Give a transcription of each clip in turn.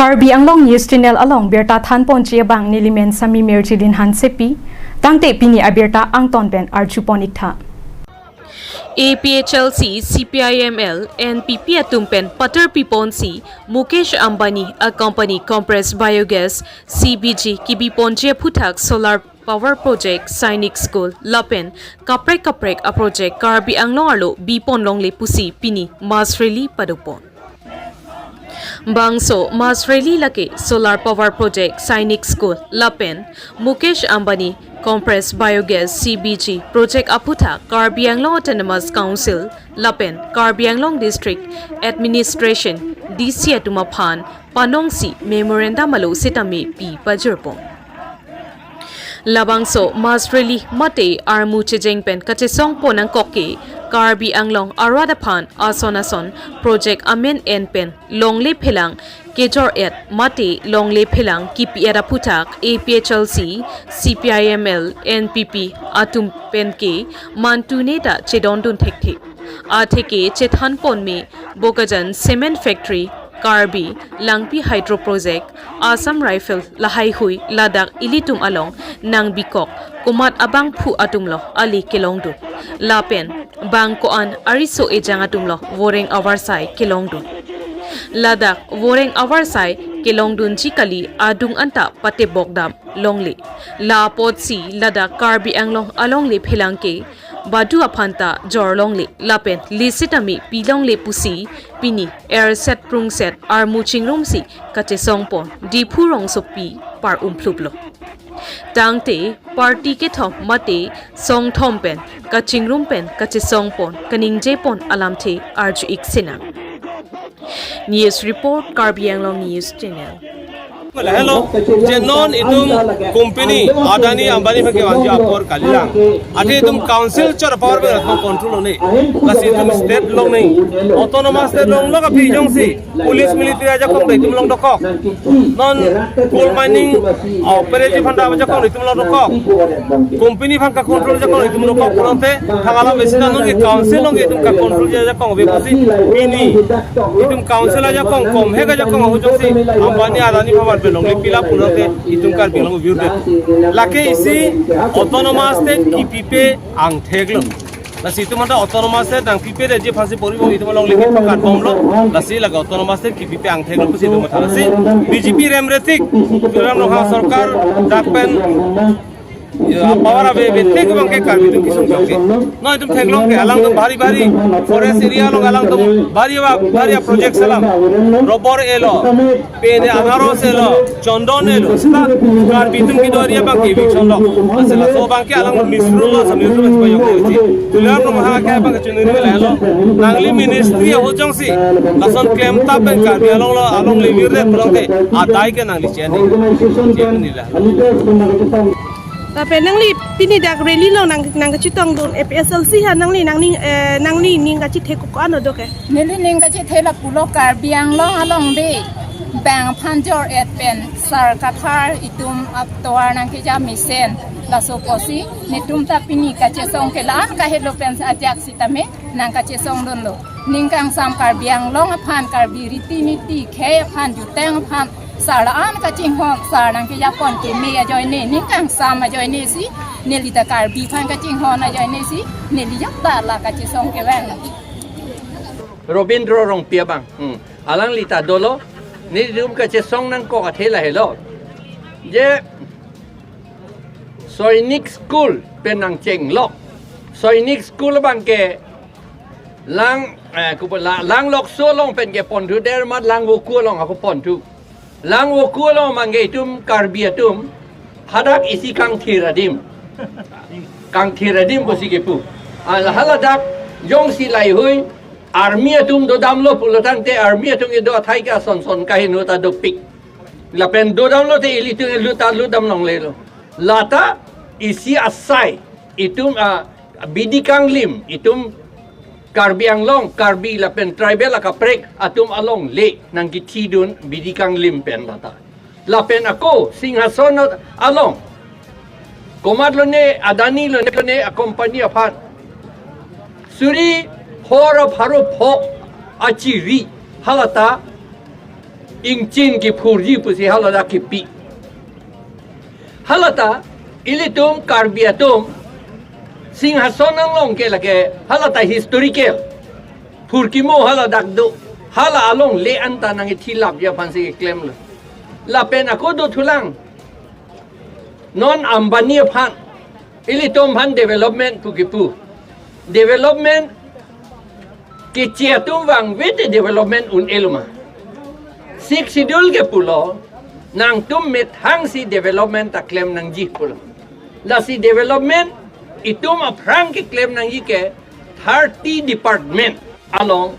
Karbi anglong news channel along berta than pon chia bang nilimen sami merchilin han sepi tangte pini aberta angton ben archuponik tha APHLC, CPIML, NPP atumpen Pater Piponsi, Mukesh Ambani, a company compressed biogas, CBG, Kibiponje Putak Solar Power Project, Sainik School, Lapen, Kaprek a project, Karbi Anglong Arlo, Bipon Longle Pusi, Pini, Masreli Padupon. Bangso, Masreli Lake, Solar Power Project, Sainik School, Lapen, Mukesh Ambani, Compressed Biogas CBG Project Aputa Karbi Anglong Autonomous Council Lapen Karbi Anglong District Administration DC Atumaphan Panongsi Memorandum Malo Sitami P Pajurpon Labangso Masreli Mate Armu Chejengpen Kachesong Ponang Koke Karbi Anglong Aradapan Ason Project Amen Enpen Longle Pelang Kejor et Mate Longle Pelang KPI Putak APHLC CPIML NPP atum penke Mantuneta Chedondun Thekthek Atheke Chethan Ponme Bokajan Cement Factory Karbi Langpi Hydro Project Assam Rifle Lahai Hui Ladakh Ilitum Along Nang Bikok Kumat Abang Phu Atumlo Ali Kelongdu Lapen Bangkoan Ariso Ejang Atumlo Woreng Awarsai Kelongdu Ladakh Woreng Awarsai Kelongdun Chikali Adung Anta Pate Bogdam Longle La Potsi Ladakh Karbi Anglong Alongle Phelangke Badu Aphanta Jor Longle Lapen Lisitami Pilongle Pusi Pini Air Set Prung Set Armu Chingrumsi Kache Songpon Dipurong Sopi Par Umplublo Tangte Party ke thom mate Song Thompen Kachingrumpen Kache Songpon Kaningjepon Alamte Arju Iksina News Report Karbi Anglong News Channel Hello, Jenon itum company Adani Ambani ke wajib apor kalilang. Ade itum council char power be ratmo control ne. Kasi itum state long ne. Autonomous state long lo ka pijong si. Police military aja kong itum long doko. Non coal mining operative fanda aja kong itum long doko. Company fanda control aja kong itum doko. Kurante thangala mesina non ke council long itum ka control aja kong be pusi ini. Itum council aja kong kom hega aja kong hujong si Ambani Adani power Longle pila punate itum kar bilong view de lake isi autonomous te kipipe ang theglo lasi itum anta autonomous te ang kipipe de je phasi poribo itum long leke pakar bomlo lasi laga autonomous te kipipe ang theglo pusi itum tharasi BJP remretik turam lokha sarkar dakpen power ave betek bangke kar itum kisum bangke no itum theglong ke alang tum bhari forest area long alang tum bhari project salam robor elo pene anaros elo chondon elo sita kar bitum ki doria bangke bikson lo asala so bangke alang misrulo samyuto bas bayong uti tulam no maha ka bangke chuniri lelo nangli ministry hojong si lason claim ta ben kar bi along le virre prongke adai ke nangli cheni la tapi nangli pini dak rally lo nang kacitong don APHLC ha nangli ning kacit theko ko ano doke nili ning kacit thela pulo Karbi Anglong along de bang panjor et pen sar kathar itum aptoar nang ke jam misen la sokosi nitum ta pini kache song ke lan ka helo pen ajak sitame nang kache song don lo ning kang sam Karbi Anglong aphan Karbi riti niti khe aphan juteng aphan Salaan kacing hong sarang ke Japon ke me ajoy ne ningkang sama ajoy ne si neli ta Karbi phan kacing hong ajoy ne si neli yakta la kacing song ke wen Robindro rong pia bang alang lita dolo ni dum kacing song nang ko athela hello je Sainik School penang cheng lok Sainik School bang ke lang lang lok so long pen ke pon tu der mat lang wo ku long aku pon tu Lang wokulo mangge itum Karbi atum hadak isi kang thiradim bosikepu haladak jong si lai hui army atum do damlo pulatan te army atum do thai ka son kahinu ta do pik lapen do damlo te ilitung lu dam long lelo lata isi asai itum bidikang lim itum Karbi Anglong, Karbi lapen tribal akaprek atum along le nang githidun bidikang limpen lata. Lapen ako singhason along. Komadlo ne adani lo ne akompanya phan. Suri horo pharo phok achiri halata ingchin ki phurji pusi halada ki pi halata ilitum karbiatum singhason ang long ke lake halata historical phurkimo haladak do hala along le anta nang ithilap ya pansi claim la pen ako do thulang non ambani phan ilitum phan development pukipu development ke chiatum wang with development un eluma sik sidul ke pulo nang tum met hang si development ta claim nang ji pulo la si development itum aprang ke claim nang ji ke 30 department along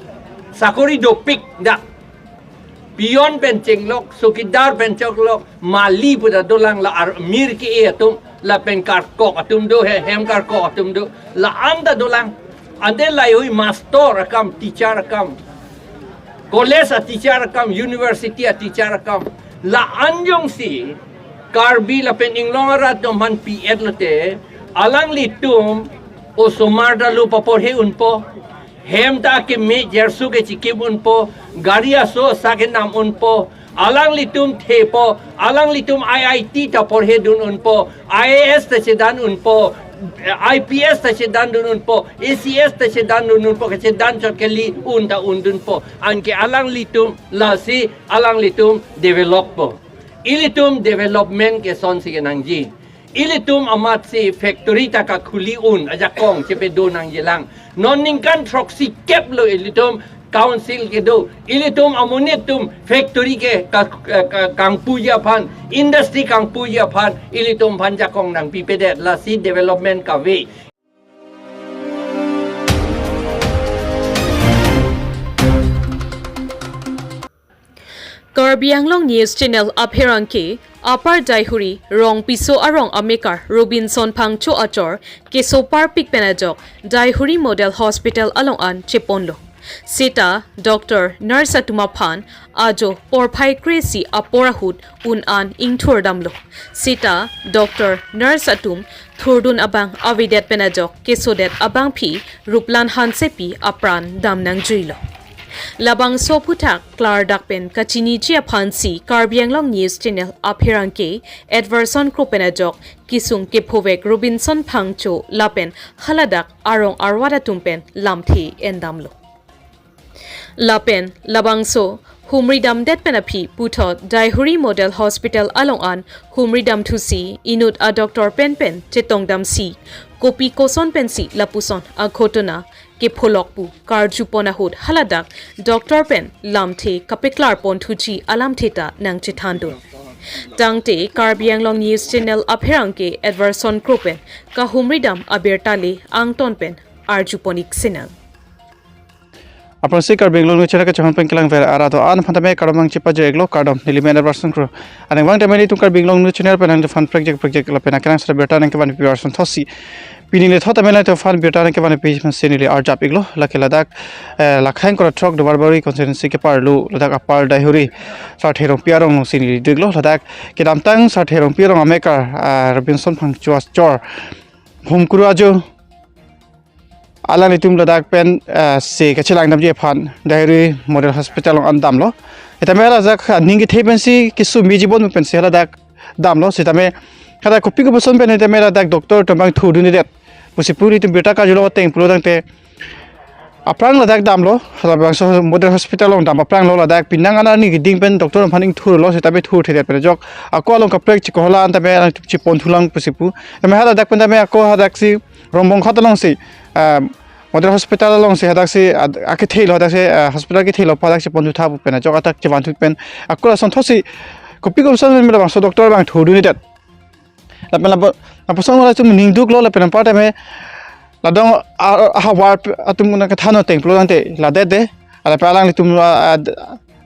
sakori do pik da beyond pencenglok sukidar pencenglok mali puda dolang la mir ki atum la pen karkok atum do hem karkok atum do la anda dolang ande lai hui master akam teacher akam college a teacher akam university a teacher akam la anjong si karbi la pen inglong arat do man pi etlote alang litum o somarda lu papor he unpo hem ta ke me jersu ke chikim unpo garia so saken nam unpo alang litum thepo alang litum IIT ta por he dun unpo IAS ta sedan unpo IPS ta sedan dun unpo ACS ta sedan dun unpo ke sedan chot ke li unda undun po anke alang litum la si alang litum develop po ilitum development ke son si nangji ilitum amat si factory ta ka khuli un aja kong chepe do nang jelang non ningkan troksi kep lo ilitum council ke do ilitum amonitum factory ke kang puja phan industry kang puja phan ilitum phanja kong nang pipedet la si development ka ve Karbi Anglong News Channel APHLC Apar Daihuri Rong Piso Arong Amekar Robinson Pangcho Achor Keso Parpik Penajok Daihuri Model Hospital Along An Cheponlo Sita Dr. Narsatuma Phan Ajo Porpai Kresi Aporahut Un An Ingthur Damlo Sita Dr. Narsatum Thurdun Abang Avidet Penajok Kesodet Abang Pi Ruplan Hansepi Apran Damnang Juilo Labang Soputak Klar Dakpen Kachini Chia Phansi Karbi Anglong News Channel APHLC Adverson Krupenajok Kisung Kepovek Robinson Pangcho Lapen Haladak Arong Arwada Tumpen Lamthi Endamlo Lapen Labangso Humridam Det Penapi Putot Daihuri Model Hospital Along An Humridam Thusi Inut a Dr. Penpen Chetongdam Si Kopi Koson Pensi Lapuson a Khotona ke pholokpu karjupona hut haladak Dr. Pen lamthe kapeklar ponthuchi alamtheta nang chithandu tangte Karbi Anglong News Channel APHLC Adverson Kropen ka humridam abertale angton pen arjuponik sinal Apun si Karbi Anglong News Channel ka chahon pen kelang ver arato an phantame karamang chipa jeglo kardom nilimen Adverson Kro aneng wang temeli tu Karbi Anglong News Channel pen ang fan project la pen akang sa berta nang kaban Adverson thosi Pinile thota mela to fan biotana ke bane page man senili arjap iglo lakeladak lakhain kora truck do barbari constituency ke parlu ladak apar daihuri sartherong piarong senili diglo ladak ke damtang sartherong piarong amekar Robinson Pangchuas chor humkuru ajo alang itum ladak pen se ke chelang namje fan daihuri model hospital ong andam lo etamela jak ningi thebensi kisu mijibon pen se ladak damlo setame kada kopi ko boson pen etamela dak doctor tombang thuduni det Pusipuri tu beta kajulo teng pulo tangte aprang ladak damlo halabang so model hospital long dam aprang lo ladak pinang ana ni giding pen doctor phaning thur lo setabe thur thedet pe jok ako along ka prek chiko hola anta be chipon thulang pusipu eme hala dak pen me ako hadak si rombong khatalong si model hospital long si hadak si ake thil hadak si hospital ke thil padak chipon thu thabu pen jok atak chiban thu pen ako son thosi kopi ko son me bang so doctor bang thuduni det lapela apasong wala tum ningduk lo lapena parte me ladong hawar atum na kathano teng plo ante ladede ala palang tum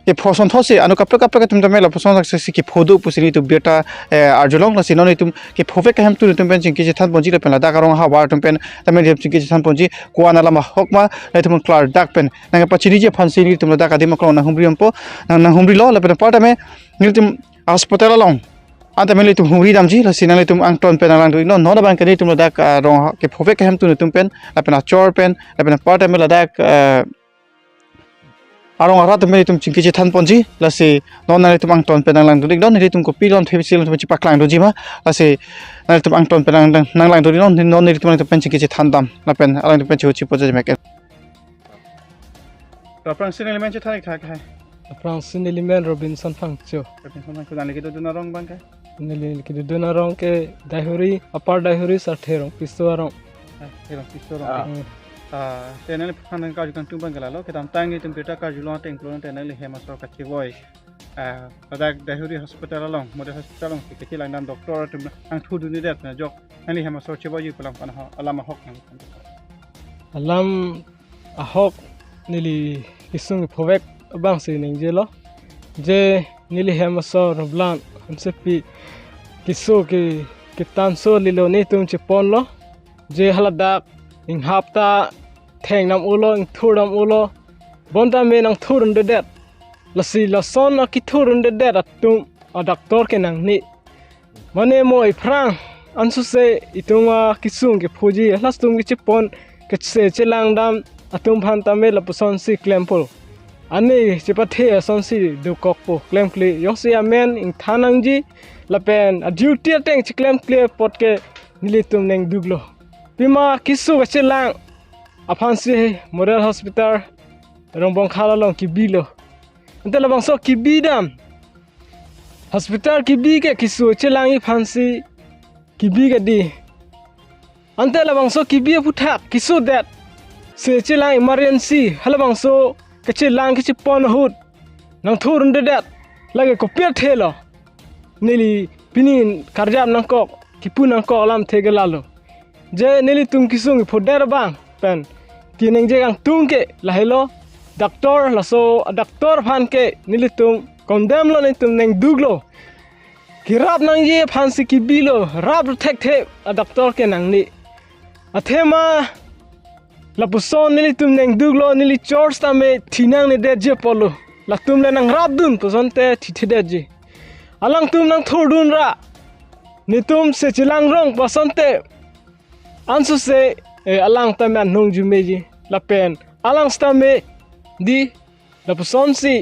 ke phoson thosi anu kapra tum tamela phoson se ki phodu pusini tu beta arjulong la sinoni tum ke phove ka hem tu tum pen ching ki than bonji lapela da karong hawar tum pen tamen hem ching ki than bonji kuana lama hokma le tum klar dak pen nang pachini je phansi ni tum da ka dim klong na humri po na humri lo lapena parte me ni tum hospital long Anta meli tum humri damji la sinali tum angton pen alang tu no no da bang kani tum ladak rong ke phove ka hem tu tum pen lapena chor pen lapena part mela dak arong arat me tum chingki than ponji lasi non nari tum ang ton penang lang dudik don nari tum ko pilon thebe silon tum chipak lang doji ma lasi nari tum ang ton penang nang lang dodi non nari tum tum chingki than dam la pen alang tum penchi uchi poje mek aprang sin element than ik thak hai aprang sin element Robinson phangcho Robinson phang kudan leki do narong bang kai nili ki do narong ke dahuri upper dahuri sartherong piswarong Hello, pistorong. Tenel phanan ka jukan tumbang galalo kedam tangi tum beta ka julon teng klon tenel hemasor ka chiboi padak dahuri hospital along model hospital along ke lang dan doktor tum ang thudu ni det na jok ani hemasor chiboi pulang pan alama hok nang alam ahok nili isung phobek bang se ning jelo je nili hemasor blan hamsepi kiso ke kitan so lilo ni tum chepon lo je haladak ing hapta theng nam ulo ing thuram ulo bonda me nang thurun de det lasi lason ki thurun de det atum a doctor ke nang ni mane moi prang ansu se itunga kisung ke phuji hlastung ki chipon ke se chelang dam atum phan ta me lapuson si klempol ani chipathe son si du kokpo klempli yosi amen ing thanang ji lapen a duty teng chiklem clear pot ke nilitum neng duglo pima kisu ke chelang aphansi model hospital rongbong khala long kibilo antela bangso kibidam hospital kibi ke kisu chelangi phansi kibi ke di antela bangso kibi puthak kisu that se chelang emergency hala bangso ke chelang ke pon hut nang thurun de that lage ko pet thelo nili pinin karjam nang ko kipunang ko alam thegelalo je nili tum kisung phoder bang pen kineng je ang tungke lahelo doctor laso doctor phan ke nilitum condemn lo ni tum neng duglo kirap nang je phansi ki bilo rap thek the a doctor ke nang ni athema lapuson nilitum neng duglo nili chors ta me thinang ne de je polo la tum le nang rap dun posonte thithide je alang tum nang thordun ra nitum se chilang rong posonte ansu se alang ta man nong ju meji la pen alang sta me di la puson si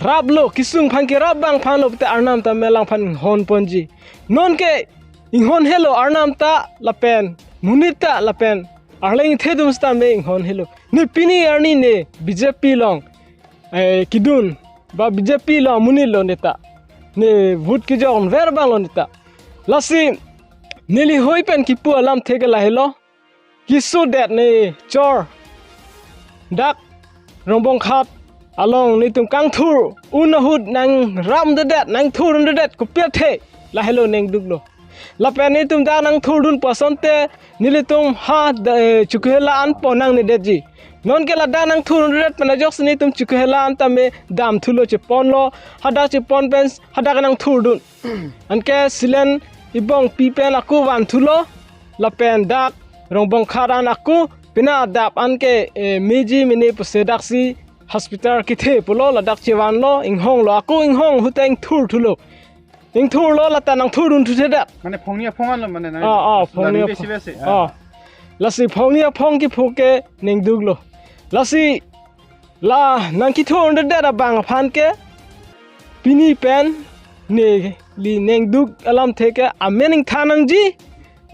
rablo kisung phan ke rab bang phan lo te arnam ta melang phan hon ponji non ke ing hon hello arnam ta la pen munita la pen arleng thedum sta me ing hon hello ni pini arni ne BJP long kidun ba BJP lo munilo neta ne vote ki jon ver bang lo neta lasi nili hoi pen kipu alam thege la hello kisu det ne chor dak rombong khat along ni tum kang thur unahut nang ram de det nang thur de det ko pet the la hello neng duglo la pen ni tum da nang thur dun pasante nili tum ha chukela an ponang ni deji non ke la da nang thur de det pana joks ni tum chukela an ta me dam thulo che pon lo hada che pon pens hada nang thur dun an ke silen ibong pipen aku wan thulo la pen dak rongbong kharan aku pina dap anke meji mini posedaksi hospital kithe polo la dak chewan lo inghong lo aku inghong huteng thur thulo ing thur lo la tanang thurun thuthe da mane phongnia phongan lo mane phongnia lasi phongnia phong ki phoke ning duglo lasi la nang ki thur da bang phan ke pini pen ne li neng dug alam theke amening thanang ji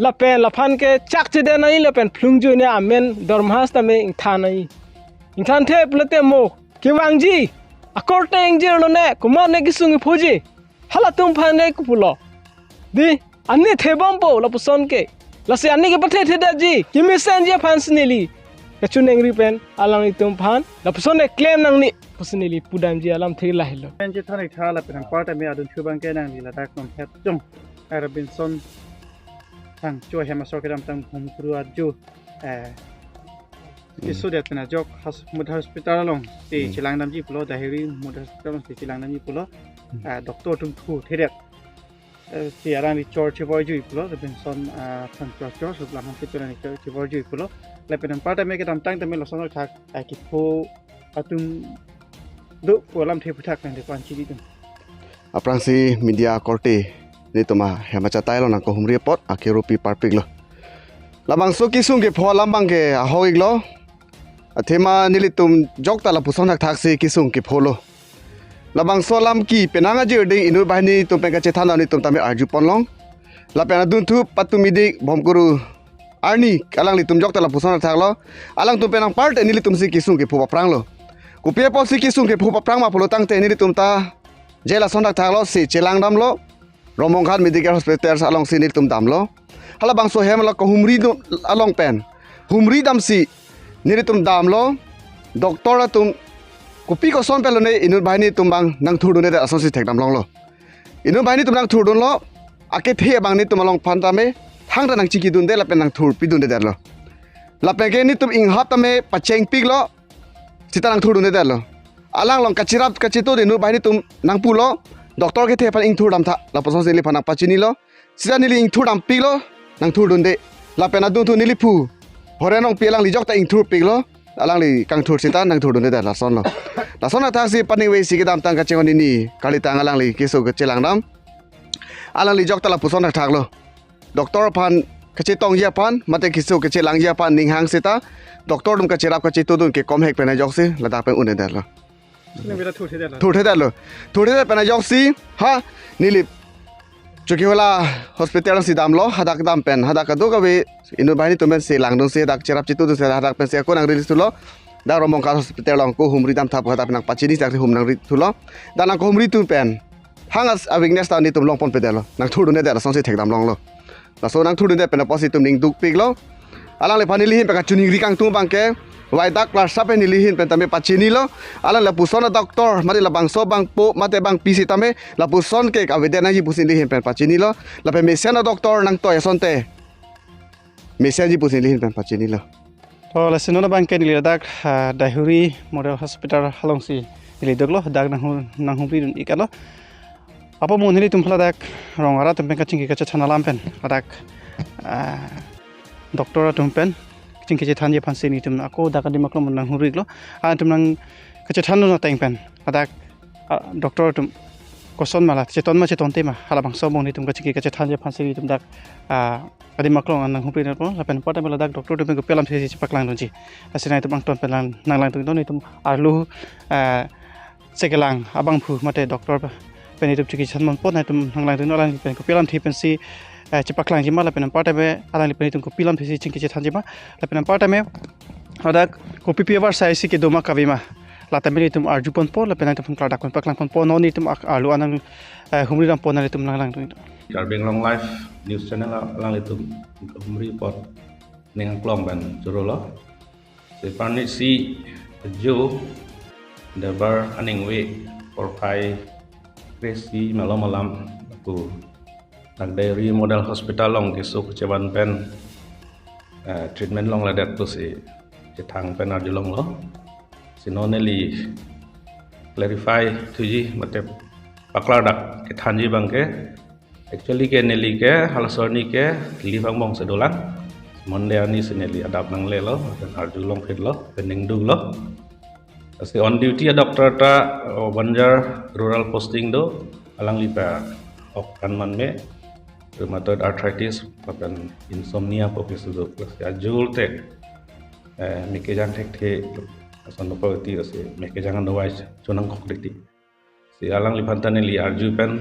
la pen la phan ke chak che de nai la pen phlung ju ne amen dormhas ta me ing thanai ing than the plate mo ke wang ji akor te ing je lo ne kumar ne ki sung phoji hala tum phan ne ku pulo di anne the bam po la puson ke la se anne ke pathe the da ji ki mi sen je phan sneli ke chuneng ri pen alang i tum phan la puson ne claim nang ni pusneli pudam ji alam the la hilo pen je thani tha la pen part me adun thubang ke nang ni la dak nom het jong Robinson thang choi hemasor ke dam tang hum kru arju kisu det na jok hospital long ti chilang dam ji pulo dahiri model hospital ti chilang dam ji pulo doctor tum thu thedet ti arang ni chor cheboy ju pulo Robinson thang chor so lam ti pera ni cheboy ju pulo le pen part me ke dam tang me lo sonol thak ki pho atum do polam the puthak nang de kwan chi di tum aprangsi media korte ni toma hemacha tailo na ko humri pot akirupi parpik lo lamang so kisung ke pho lambang ke ahoig lo Athema nilitum jok tala puson hak thak si kisung ki pholo. Labang solam ki penanga je ding inu bahni tum pengka cethana ni tum tami arju ponlong. La pena dun thu patumidik bomguru arni alang li tum jok tala puson hak thak lo. Alang tum penang part nilitum si kisung ki phupa prang lo. Kupia pol si kisung ki phupa prang ma pholo tang te nilitum ta jela son hak thak lo si chelang dam lo. Romong khan medical hospital along si nilitum dam lo. Hala bang so hem lo ko humri along pen. Humri dam si nilitum dam lo. Doktor tum kopi ko son pelo ne inu bahini tumbang nang thudun ne ason si thek dam long lo. Inu bahini tum nang thudun lo ake the bang ni tum long phantame thang nang chiki dun de la pen nang thur pi dun de lo. La pe ge ni tum ing hap tame pacheng pik lo sita nang thudun de lo. Alang long kachirap kachito inu bahini tum nang pu lo doktor ke the pan ing thur dam tha la poson se li phanak pachini lo. Sita ni li ing thur dam pik lo nang thudun de la pen adun thu ni li pu. Hore nong pilang li jok ta ing thur pik lo. Alang li kang thur sita nang thur dun de la son lo. La son athak si paning we si gedam tang ka chengon ni kali tang alang li keso ke chelang dam. Alang li jok ta la puson thak lo. Doktor pan kache tong ya pan mate keso ke chelang ya pan ning hang sita. Doktor dum ka cherap ka chitu dun ke kom hek pena jok si la dak pen un de lo. Thur the lo. Thur the pena jok si ha nilip Chuki wala hospital si dam lo hadak dam pen hadak ka do ka we inu bahini tumen se lang dun se dak cherap chitu dun se hadak pen se ko nang rilis tu lo. Da romong ka hospital long ko humri dam thap hata penang pachini dak hum nang ri tu lo. Da nang ko humri tu pen hangas awingness ta ni tum long pon pe de lo. Nang thur dun de da song se thek dam long lo. La so nang thur dun de pen positum ning duk pik lo. Alang le phani lihin pe ka chuning ri kang tu bang ke wai dak klar sape ni lihin pen tame pachini lo. Alang la puson doktor mari la bang so bang po mate bang pisi tame la puson ke ka wede nang ji pusin lihin pen pachini lo. La pe mesian doktor nang toy sonte mesian ji pusin lihin pen pachini lo. To la sinona bangke ni dak Dahuri Model Hospital halong si ni doglo dak nang humpi dun ikalo. Apa mo ni tum phala dak rongara tum pengka cingki kacha chana lampen dak doktor tum pen cingki che than je phan se ni tum ako dak di maklo nang huri lo tum nang kacha than no teng pen dak doktor tum koson mala cheton ma cheton te ma hala bang so mo ni tum ka cingki kacha than je phan se ni tum dak adi maklong nang humpi na po lapen pata mala dak doktor tum ko pelam se paklang don ji asina itu bang ton pelang nang lang tum don itu arlu sekelang abang phu mate doktor pen itu ciki chan pon na tum nang lang tum lang pen ko pelam thi pen si paklang ji ma lapen pata be alang pen itu ko pelam thi cingki che than ji ma lapen pata me adak ko pp war sai si ke doma kabima latameli tum arju pon po lapen tum kla dak kon paklang pon po no ni tum arlu anang humri ram pon na tum nang lang tum Karbeng Long Life News Channel lang itu humri pot dengan klong ban jurolo sepanit si jo dabar aning we for pai resi malam aku nak dari model hospital long kisuk ceban pen treatment long ladat tu si cetang pen arjulong lo sinoneli clarify tuji mate paklar dak kethanji bangke actually ke neli ke halasoni ke livang mong sedolan monde ani seneli adap nang le lo dan arjulong fit lo pending du lo asi on duty doktor ta banjar rural posting do alang lipa ok kan man me rheumatoid arthritis papan insomnia popis do ajul tek meke jang tek the asan poti asi meke jangan do wais chonang kok dikti si alang lipantan li arju pen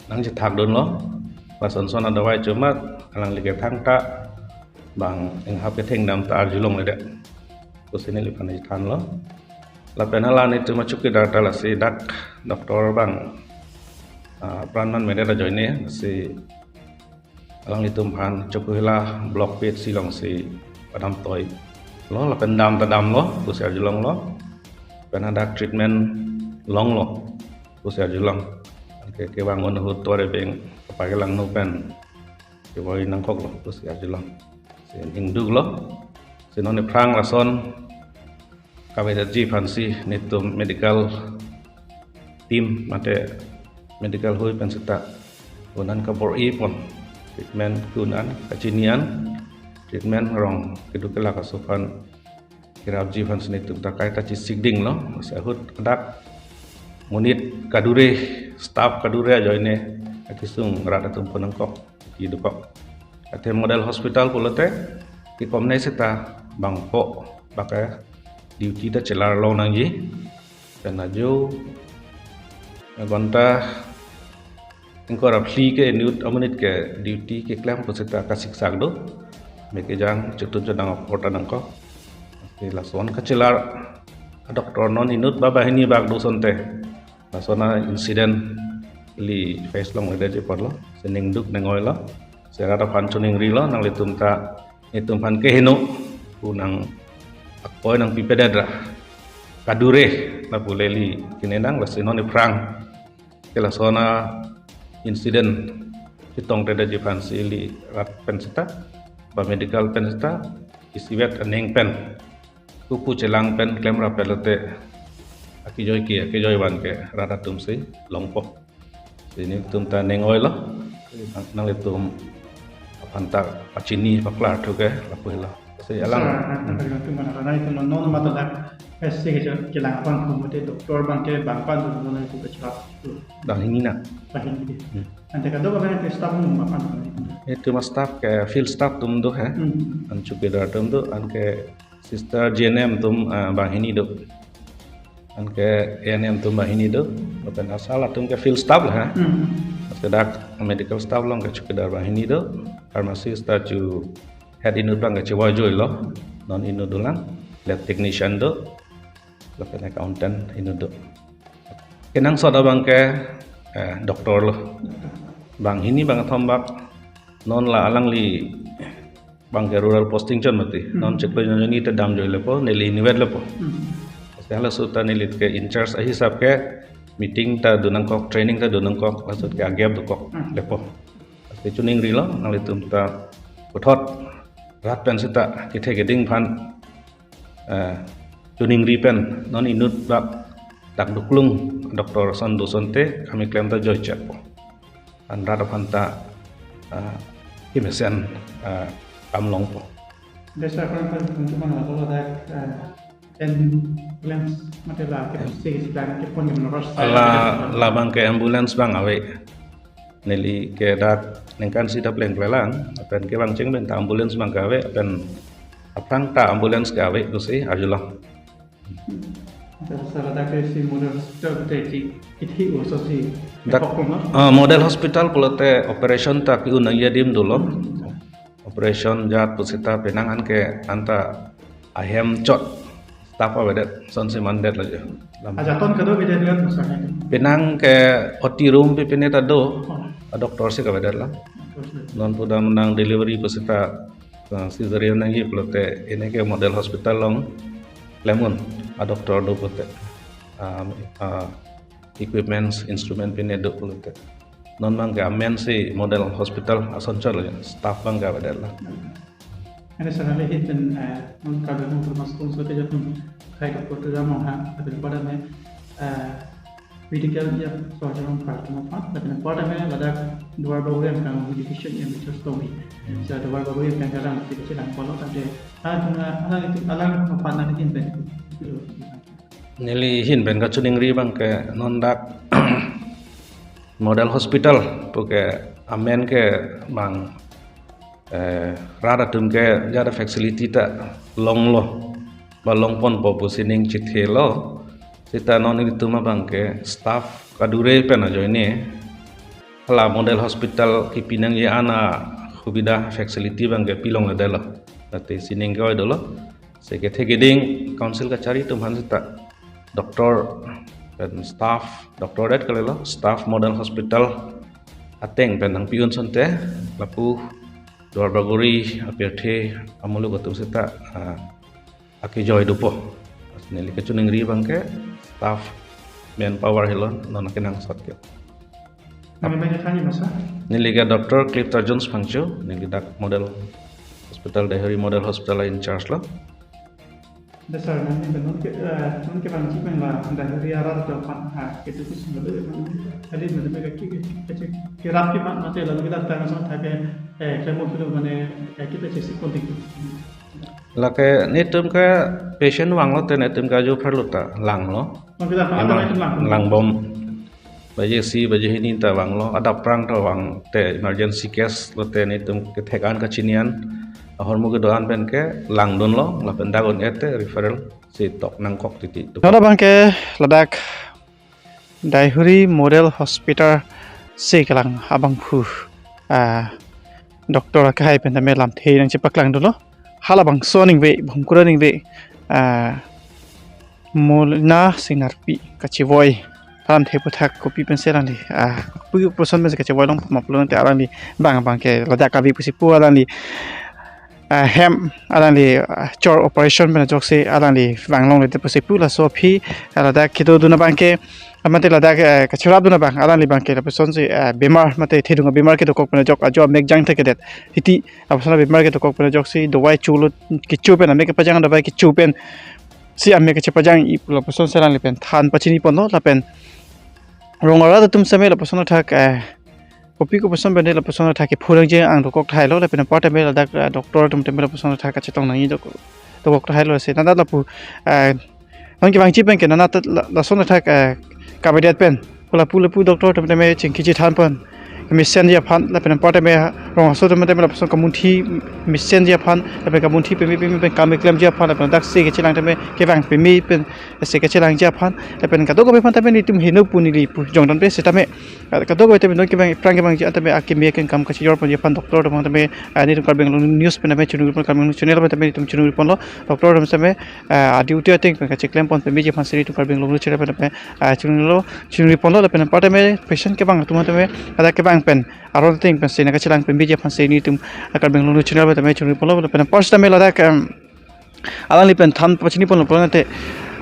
nang je thak don lo pason son ada wai cuma alang li ke thang ta bang eng hape theng dam ta arjulong le de to sini li pan than lo la penala ni cuma chuk data la si dak doktor bang pranman mede da joine si alang li tum phan chuk hila block page si long si padam toy lo la pendam ta dam lo to si arjulong lo penada treatment long lo to si arjulong ke wangon hu tore beng pakai lang no pen ke boy nang kok lo to si arjulong ing dug lo sinone prang rason kaweda ji fansi nitum medical team mate medical hui penseta unan kapor i pon treatment kunan kacinian treatment rong kedu kala kasufan kirab ji fansi nitum takai ta sigding lo sahut dak munit kadure staff kadure joine akisung rada tum ponangkok hidupok ate model hospital pulote ki komnai sita bang po baka duty ta celar lo nang ji dan ajo gonta engkau rapli ke newt amunit ke duty ke klaim ko sita kasik sagdo meke jang cetun jadang porta nangko ki lason ka celar doktor non inut baba hini bag do sonte lasona insiden li face long ada je parlo sening duk nengoi lo serada pan chuning ri lo nang litum ta itum pan ke hino punang akoi nang pipedadra kadure la buleli kinenang la sinoni prang kela sona insiden kitong teda je pan sili rat pensita ba medical pensita isiwet aning pen kuku celang pen klem rapelote akijoy wan ke rada tumsi longpo ini tum ta nengoi lo nang litum apanta pacini paklar thuke lapuhila se alang tu mana ranai tu non mata dak SC ke lang pan kumute doktor bangke bangpan tu non itu kecap dang hingina ante kado ba ke staff mu mapan itu mas staff ke field staff tum do ha an chupedar tum do an ke sister JNM tum bang hini do an ke ANM tum bang hini do bukan asal tum ke field staff lah ha sedak medical staff long ke chupedar bang hini do pharmacist tu head inut bang ke cewajoy lo non inut dulang lab technician do lepas accountant inut do kenang soda bang ke doktor lo bang ini bang thombak non la alang li bang ke rural posting chon mati non ceklo ni te dam joy lepo neli niwed lepo sehla suta nelit ke in charge hisab ke meeting ta dunang kok training ta dunang kok lasut ke agep do kok lepo te chuning ri lo nang litum ta puthot rat pen sita ki the geding phan chuning ri pen non inut bak dak duklung doktor son do sonte kami klaim ta joy chat an rada phanta kimesen amlong po desa kan teman kalau ada ambulance matela ke segi plan ke pon la bang ke ambulance bang awe neli ke dak nengkan sida plan pelang apen ke bang ceng ben ta ambulance bang gawe apen apang ta ambulance ke awe tu si ajulang model hospital pulote operation tak unang yadim dulu operation jat pusita penangan ke anta ahem cot staff awedet son si mandet lajo ajaton kado beda dengan misalnya penang ke oti room pipine tado doktor si kawedet lah non puda menang delivery pusita cesarean nangi pulote ini ke model hospital long lemon doktor do pulote equipments instrument pine do pulote non mang ke amen si model hospital ason chol staff bang ka badala ana sana le hiten non ka do masuk so te jatun kai ka portu ramon ha abil pada me medical ya so jaron part mo pa tapi pada me lada dua baru yang kan education yang bicara story so dua baru yang kan kadang kita sedang follow tapi alang itu alang apa nanti hinten neli hin ben ka chuning ri bang ke non dak model hospital puke amen ke bang rada tum ke jada facility ta long lo balong pon popo sining chithe lo sita non itu ma bang ke staff kadure pena joine hala model hospital kipinang ya ana subida facility bang ke pilong ladalo ate sining ke dolo seke thegeding council ka cari tum han sita doktor dan staff doktorat kalau lo staff model hospital ateng penang piun sonte lapu dua baguri aperte amulu gotum seta aki joy dupo neli kecuning ri bangke staff manpower helon non kenang sot ke kami banyak kali masa neli ke doktor Clifton Jones pangcho neli dak model hospital dehari model hospital in charge lo dasar nanti benar ke panci pun lah dari arah depan itu tu sebenarnya tadi benar kirap kita nanti lalu kita tanya sama thake kemo itu mana kita cek kontak lake netum ke patient wang lo tene netum ka jo perlu ta lang lo lang bom baje si baje ini ta wang lo ada perang ta wang te emergency case lo te netum ke thekan ka chinian hormo ke doan pen ke lang don lo la pen dagon ete referral si tok nang kok titi Nona bangke ladak Daihuri Model Hospital si kalang abang pu doktor kai pen tame lam the nang chipak lang dolo hala bang soning ve bhumkura ning ve molna sinarpi kachivoy pam the puthak kopi pen serang li pu person me kachivoy long maplon te arang li bang bangke ladak ka vi pusi pu arang li hem arang li chor operation pen jok se arang li wanglong le te pusi pu la so phi ladak kido duna bangke amate ladak kachurab duna bang arang li bangke la person se bemar mate thedunga bemar ke to kok pen jok ajo mek jang theke det hiti apsana bemar ke to kok pen jok se dowai chulo kichu pen mek pajang dowai kichu pen si ame ke pajang i la person serang li pen than pachini pono la pen rongara tum same la person thak kopi ko person bende la person thak ke phurang je ang kok thai lo la pen part me la dak doctor tum tem la person thak ka chetong nang i to kok thai lo se nada la pu nang ki bang chi pen ke nana la son thak kabinet pen pula pu doctor tum tem chingki chi than pon mission ya phan la pen part me rong so tum tem la person kamunthi mission ya phan la pen kamunthi pe mi pen kam klem ja phan la pen dak se ke chilang tem ke bang pe mi pen se ke chilang ja phan la pen ka to ko pe phan tem ni tum hinu pu ni li pu jong don pe se tame ka to ko tem no ke bang prang ke bang ja tem a ke mi ken kam ka chi yor pon ya phan doctor tum tem ni tum kar beng news pen me chunu pon kam channel pe tem tum chunu pon lo doctor tum se me a duty I think ka chi klem pon pe mi je phan se tum kar beng lu chira pe chunu pon lo la pen part me patient ke bang tum tem ada ke bang pen aron ting pen se na ka chilang pen bi je phan se ni tum kar beng lu channel pe tem chunu pon lo pen first time la da ka alang li pen tham pachini pon lo pon te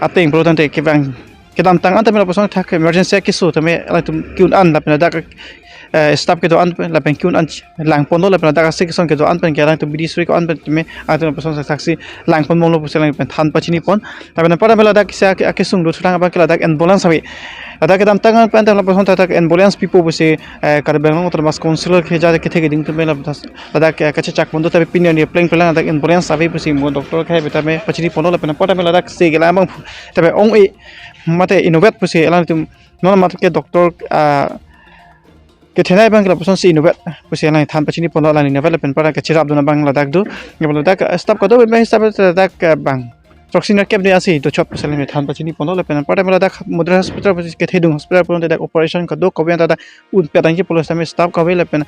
ateng pro tan te ke bang ke dam tang an te la person thak emergency ke su tame la tum kyun an la pen da stop ke do an la pen kyun an lang pon lo la pen da se ke son ke do an pen ke lang tum bidi suri ko an pen me a tum person taxi lang pon mong lo pu se lang pen than pachini pon la pen para me la da ke sa ke sung do thlang ba ke la da ambulance hawi ada ke dam tang an pen la person tak ambulance people bu se kar beng lo mas counselor ke ja ke the ke ding tum me la da ke chak pon do ta pin ni plane plan da ambulance hawi bu se mo doctor khai beta me pachini pon lo la pen para me la da se ke la bang tabe ong e mate innovate pu se elang tum non mat ke doctor ke thenai bang la person si innovate pu se elang than pachini pon la ni innovate pen para ke chirap duna bang la dak du ngebal dak stop ko do be hisab dak bang Proxiner kep ni asi to chop pu se le than pachini pon la pen para me la dak modern hospital pu ke thedung hospital pon dak operation ka do ko ben da un pe dang ki police me stop ka be le pen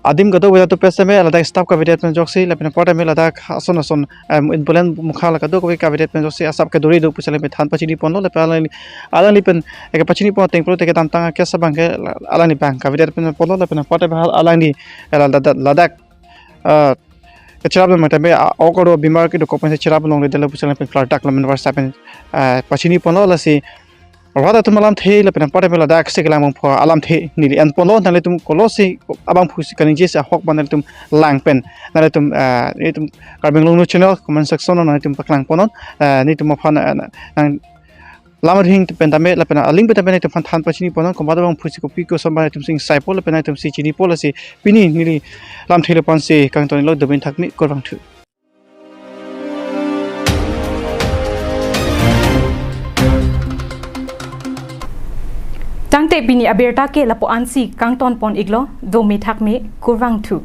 adim gato weda to pesa me la dak stop cabinet pen joksi la pen pota me la dak ason in bulan mukha la gato ko cabinet pen joksi asap ke dori do pusale me than pachini pon lo la pe ala li pen ek pachini pon teng pro te ke tam tang ke sabang ke ala ni bang cabinet pen pon lo la pen pota be ala ni la dak ke chirap me tabe okoro bimar ke do ko pen chirap long le de la pusale pen flat tak la men whatsapp pen pachini pon lo la si Rada tum alam the la pen pare mela dak se kelang pho alam the ni an pon lo na le tum kolosi abang phusi kaning je sa hok banal tum lang pen na le tum ni tum karbeng long channel comment section na tum paklang ponon ni tum phan nang lamar hing pen tame la pen aling pen tame tum phan than pachini ponon ko badabang phusi ko pi ko samba tum sing sai pol pen tum si chini pol si pini ni lam thele pan se kang ton lo dobin thakmi korang thu Tangte bini aberta ke lapo ansi kang ton pon iglo do mi thak me kurwang thu